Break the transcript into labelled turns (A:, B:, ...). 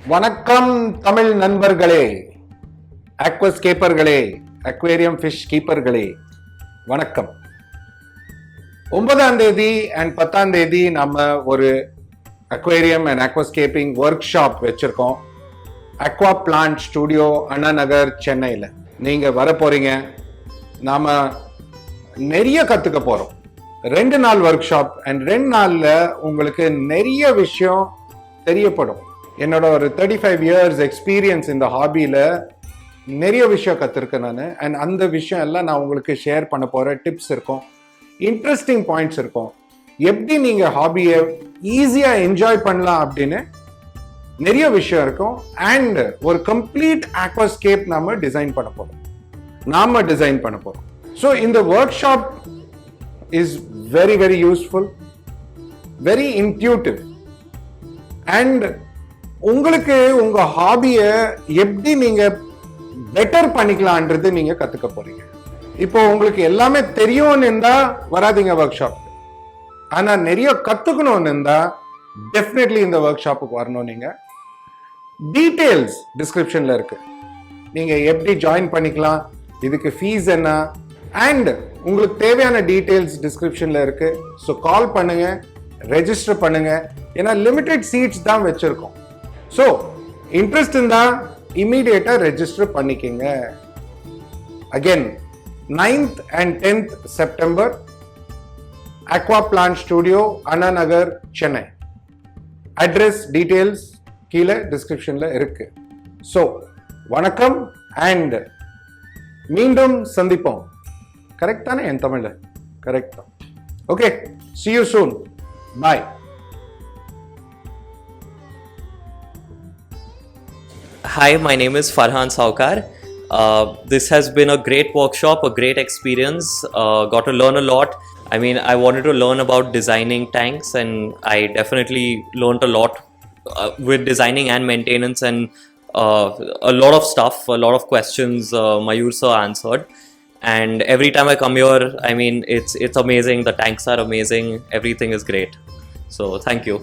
A: வணக்கம் தமிழ் நண்பர்களே, அக்வாஸ்கேப்பர்களே, aquarium fish கீப்பர்களே, வணக்கம். 9ஆம் தேதி அண்ட் 10ஆம் தேதி நம்ம ஒரு aquarium and aquascaping work shop வச்சிருக்கோம். Aqua plant studio, Anna Nagar, சென்னையில். நீங்கள் வர போறீங்க. நாம நிறைய கற்றுக்க போகிறோம். 2 நாள் ஒர்க் ஷாப் அண்ட் 2 நாளில் உங்களுக்கு நிறைய விஷயம் தெரியப்படும். என்னோட ஒரு 35 இயர்ஸ் எக்ஸ்பீரியன்ஸ் இந்த ஹாபியில் நிறைய விஷயம் கற்றுருக்கேன் நான். அண்ட் அந்த விஷயம் எல்லாம் நான் உங்களுக்கு ஷேர் பண்ண போகிற டிப்ஸ் இருக்கும், இன்ட்ரெஸ்டிங் பாயிண்ட்ஸ் இருக்கும், எப்படி நீங்கள் ஹாபியை ஈஸியாக என்ஜாய் பண்ணலாம் அப்படின்னு நிறைய விஷயம் இருக்கும். அண்ட் ஒரு கம்ப்ளீட் aquascape நாம டிசைன் பண்ண போகிறோம். ஸோ இந்த work shop is very very useful, very intuitive. And உங்களுக்கு உங்க ஹாபியை எப்படி நீங்க பெட்டர் பண்ணிக்கலான்றது நீங்க கத்துக்க போறீங்க. இப்போ உங்களுக்கு எல்லாமே தெரியும்னு இருந்தா வராதிங்க ஒர்க் ஷாப். ஆனா நிறைய கத்துக்கணும்னு இருந்தா டெஃபினெட்லி இந்த ஒர்க் ஷாப்புக்கு வரணும். நீங்க டீடைல்ஸ் டிஸ்கிரிப்ஷன்ல இருக்கு. நீங்க எப்படி ஜாயின் பண்ணிக்கலாம், இதுக்கு ஃபீஸ் என்ன, அண்ட் உங்களுக்கு தேவையான டீடைல்ஸ் டிஸ்கிரிப்ஷன்ல இருக்கு. ஸோ கால் பண்ணுங்க, ரெஜிஸ்டர் பண்ணுங்க. ஏன்னா லிமிடெட் சீட்ஸ் தான் வச்சிருக்கோம். ஸோ இன்ட்ரெஸ்ட் இருந்தா இமீடியட்டா ரெஜிஸ்டர் பண்ணிக்கங்க. Again 9th and 10th September, Aqua Plant Studio, Anna Nagar, Chennai. Address details கீழே டிஸ்கிரிப்ஷன்ல இருக்கு. ஸோ வணக்கம் அண்ட் மீண்டும் சந்திப்போம். கரெக்ட் தானே? என் தமிழ்ல கரெக்ட் தான். Okay, see you soon. Bye.
B: Hi, my name is Farhan Saukar. This has been a great workshop, a great experience. Got to learn a lot. I mean, I wanted to learn about designing tanks, and I definitely learned a lot with designing and maintenance, and a lot of stuff, a lot of questions Mayur sir answered. And every time I come here, I mean, it's amazing. The tanks are amazing. Everything is great. So thank you.